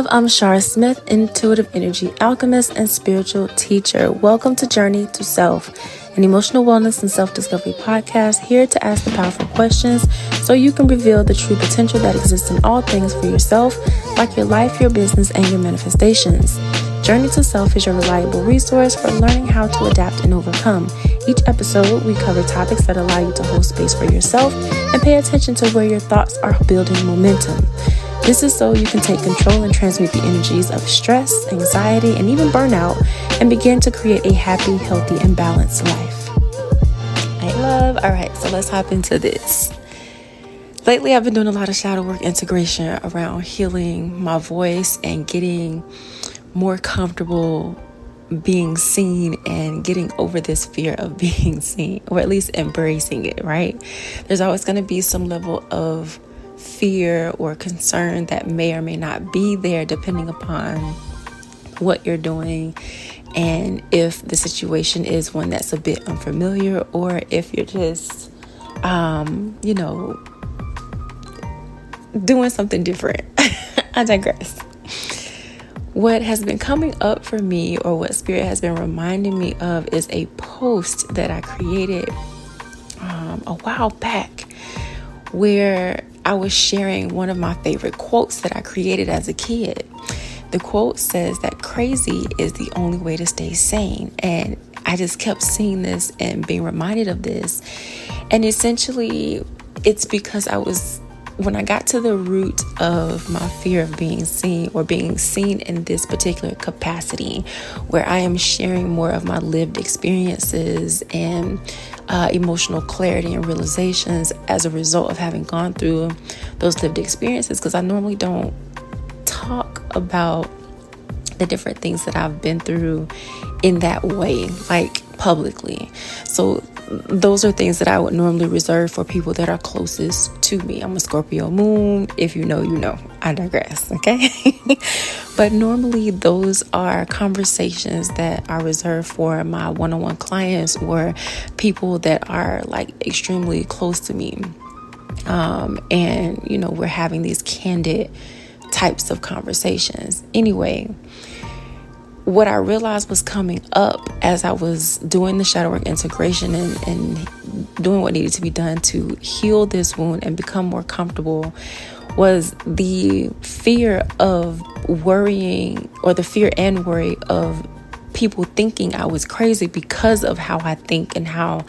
love, I'm Sharr Smith, intuitive energy alchemist and spiritual teacher. Welcome to Journey to Self, an emotional wellness and self-discovery podcast here to ask the powerful questions so you can reveal the true potential that exists in all things for yourself, like your life, your business, and your manifestations. Journey to Self is your reliable resource for learning how to adapt and overcome. Each episode, we cover topics that allow you to hold space for yourself and pay attention to where your thoughts are building momentum. This is so you can take control and transmute the energies of stress, anxiety, and even burnout and begin to create a happy, healthy, and balanced life. Hey, love. All right, so let's hop into this. Lately, I've been doing a lot of shadow work integration around healing my voice and getting more comfortable being seen and getting over this fear of being seen, or at least embracing it, right? There's always going to be some level of fear or concern that may or may not be there depending upon what you're doing and if the situation is one that's a bit unfamiliar or if you're just doing something different. I digress. What has been coming up for me, or what Spirit has been reminding me of, is a post that I created a while back where I was sharing one of my favorite quotes that I created as a kid. The quote says that crazy is the only way to stay sane. And I just kept seeing this and being reminded of this. And essentially, it's because when I got to the root of my fear of being seen, or being seen in this particular capacity, where I am sharing more of my lived experiences and emotional clarity and realizations as a result of having gone through those lived experiences, because I normally don't talk about the different things that I've been through in that way, like publicly. So those are things that I would normally reserve for people that are closest to me. I'm a Scorpio moon. If you know, you know. I digress, okay? But normally those are conversations that are reserved for my one-on-one clients or people that are like extremely close to me. And, we're having these candid types of conversations. Anyway, what I realized was coming up as I was doing the shadow work integration and doing what needed to be done to heal this wound and become more comfortable was the fear of worrying, or the fear and worry of people thinking I was crazy because of how I think and how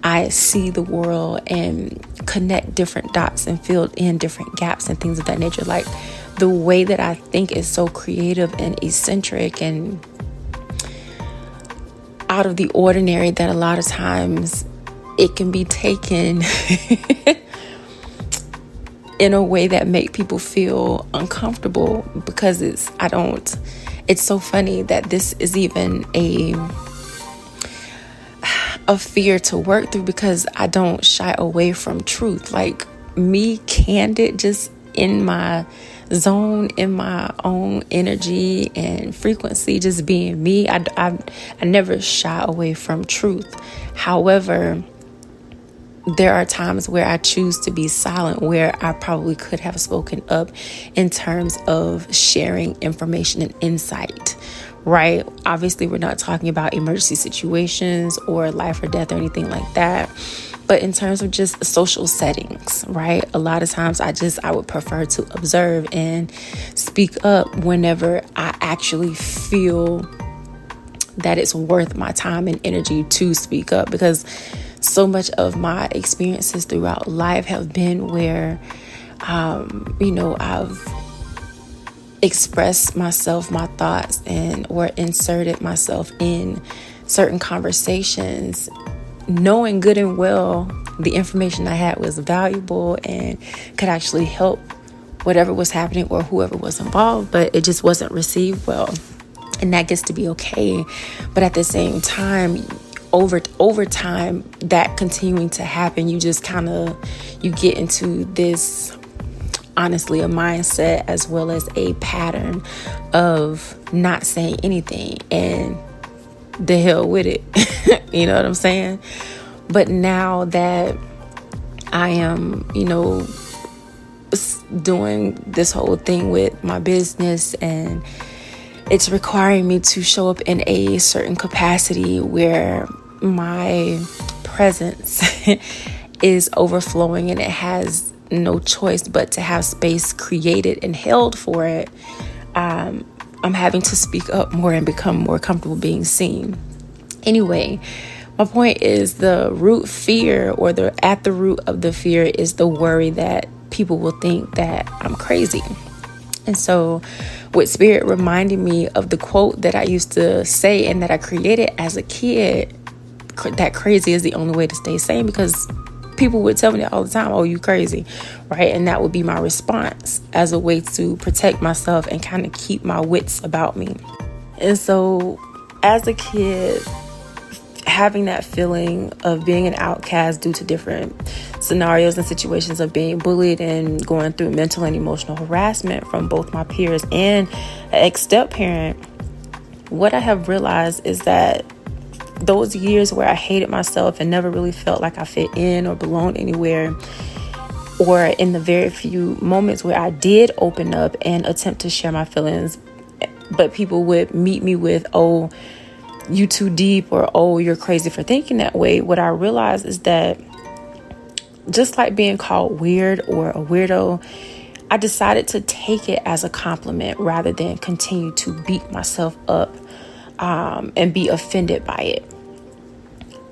I see the world and connect different dots and fill in different gaps and things of that nature. Like, the way that I think is so creative and eccentric and out of the ordinary that a lot of times it can be taken in a way that make people feel uncomfortable, because it's so funny that this is even a fear to work through, because I don't shy away from truth. Like, me candid, just in my zone, in my own energy and frequency, just being me, I never shy away from truth. However, there are times where I choose to be silent, where I probably could have spoken up in terms of sharing information and insight, right? Obviously, we're not talking about emergency situations or life or death or anything like that. But in terms of just social settings, right? A lot of times I would prefer to observe and speak up whenever I actually feel that it's worth my time and energy to speak up, because so much of my experiences throughout life have been where, I've expressed myself, my thoughts, or inserted myself in certain conversations, knowing good and well the information I had was valuable and could actually help whatever was happening or whoever was involved, but it just wasn't received well. And that gets to be okay. But at the same time, over time, that continuing to happen, you just you get into this, honestly, a mindset as well as a pattern of not saying anything and the hell with it. You know what I'm saying? But now that I am, doing this whole thing with my business, and it's requiring me to show up in a certain capacity where my presence is overflowing, and it has no choice but to have space created and held for it. I'm having to speak up more and become more comfortable being seen. Anyway, my point is the root fear, or at the root of the fear is the worry that people will think that I'm crazy. And so with Spirit reminding me of the quote that I used to say and that I created as a kid, that crazy is the only way to stay sane, because people would tell me that all the time, oh, you crazy, right? And that would be my response as a way to protect myself and kind of keep my wits about me. And so as a kid, having that feeling of being an outcast due to different scenarios and situations of being bullied and going through mental and emotional harassment from both my peers and an ex-step parent, what I have realized is that those years where I hated myself and never really felt like I fit in or belonged anywhere, or in the very few moments where I did open up and attempt to share my feelings, but people would meet me with, oh, you too deep, or oh, you're crazy for thinking that way. What I realized is that just like being called weird or a weirdo, I decided to take it as a compliment rather than continue to beat myself up and be offended by it.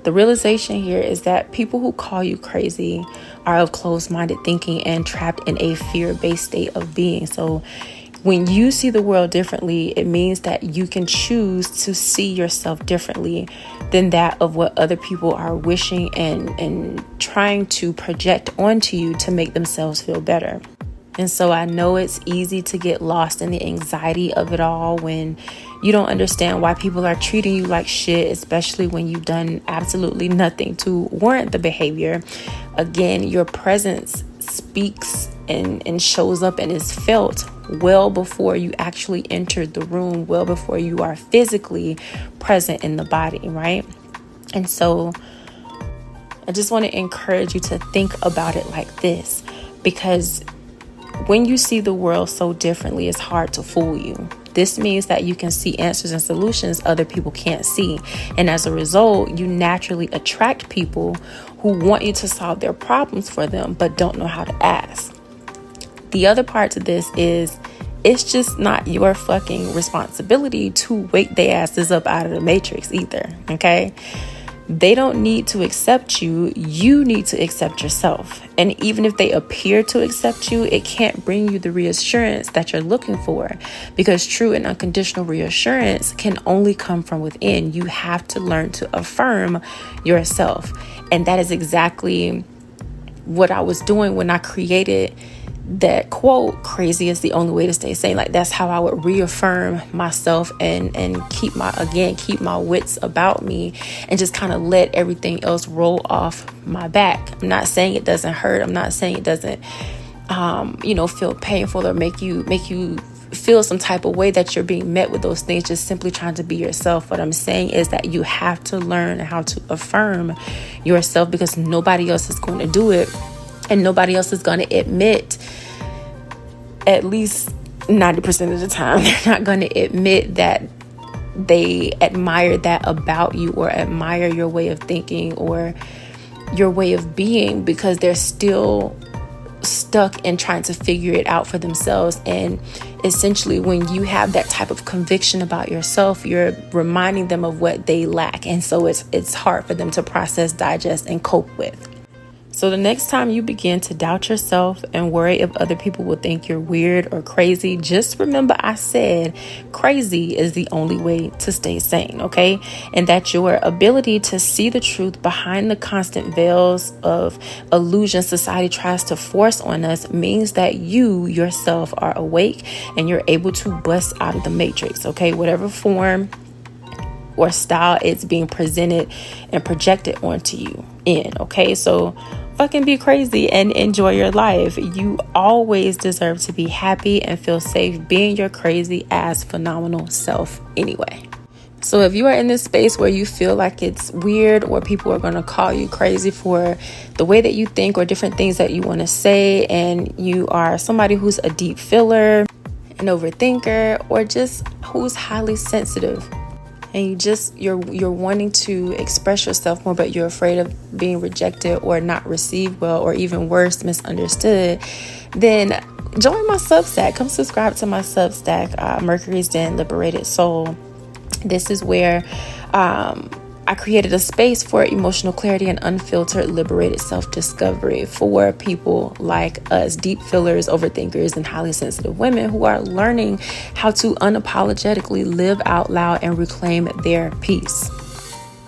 The realization here is that people who call you crazy are of closed-minded thinking and trapped in a fear-based state of being. So when you see the world differently, it means that you can choose to see yourself differently than that of what other people are wishing and trying to project onto you to make themselves feel better. And so I know it's easy to get lost in the anxiety of it all when you don't understand why people are treating you like shit, especially when you've done absolutely nothing to warrant the behavior. Again, your presence speaks and shows up and is felt well before you actually entered the room, well before you are physically present in the body, right? And so I just want to encourage you to think about it like this, because when you see the world so differently, it's hard to fool you. This means that you can see answers and solutions other people can't see. And as a result, you naturally attract people who want you to solve their problems for them, but don't know how to ask. The other part to this is it's just not your fucking responsibility to wake their asses up out of the matrix either, okay? They don't need to accept you. You need to accept yourself. And even if they appear to accept you, it can't bring you the reassurance that you're looking for, because true and unconditional reassurance can only come from within. You have to learn to affirm yourself. And that is exactly what I was doing when I created that quote, crazy is the only way to stay sane. Like, that's how I would reaffirm myself and keep my wits about me and just kind of let everything else roll off my back. I'm not saying it doesn't hurt. I'm not saying it doesn't feel painful or make you feel some type of way that you're being met with those things, just simply trying to be yourself. What I'm saying is that you have to learn how to affirm yourself, because nobody else is going to do it. And nobody else is going to admit, at least 90% of the time, they're not going to admit that they admire that about you or admire your way of thinking or your way of being, because they're still stuck in trying to figure it out for themselves. And essentially, when you have that type of conviction about yourself, you're reminding them of what they lack. And so it's hard for them to process, digest, and cope with. So the next time you begin to doubt yourself and worry if other people will think you're weird or crazy, just remember I said crazy is the only way to stay sane, okay? And that your ability to see the truth behind the constant veils of illusion society tries to force on us means that you yourself are awake and you're able to bust out of the matrix, okay? Whatever form or style it's being presented and projected onto you in, okay? So fucking be crazy and enjoy your life. You always deserve to be happy and feel safe being your crazy ass phenomenal self anyway. So if you are in this space where you feel like it's weird or people are going to call you crazy for the way that you think or different things that you want to say, and you are somebody who's a deep feeler, an overthinker, or just who's highly sensitive, and you're wanting to express yourself more, but you're afraid of being rejected or not received well, or even worse, misunderstood, then join my Substack. Come subscribe to my Substack, Mercury's Den Liberated Soul. This is where I created a space for emotional clarity and unfiltered, liberated self-discovery for people like us, deep feelers, overthinkers, and highly sensitive women who are learning how to unapologetically live out loud and reclaim their peace.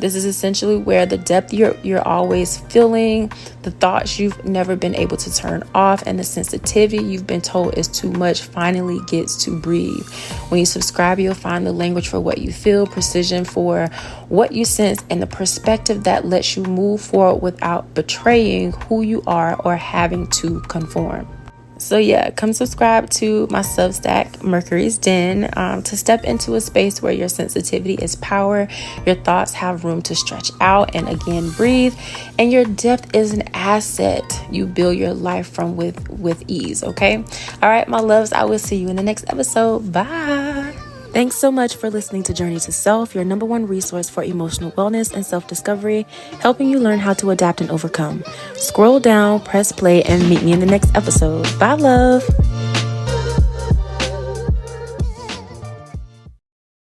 This is essentially where the depth you're always feeling, the thoughts you've never been able to turn off, and the sensitivity you've been told is too much finally gets to breathe. When you subscribe, you'll find the language for what you feel, precision for what you sense, and the perspective that lets you move forward without betraying who you are or having to conform. So yeah, come subscribe to my Substack, Mercury's Den, to step into a space where your sensitivity is power, your thoughts have room to stretch out and again breathe, and your depth is an asset you build your life from with ease, okay? All right, my loves, I will see you in the next episode. Bye. Thanks so much for listening to Journey to Self, your number one resource for emotional wellness and self-discovery, helping you learn how to adapt and overcome. Scroll down, press play, and meet me in the next episode. Bye, love.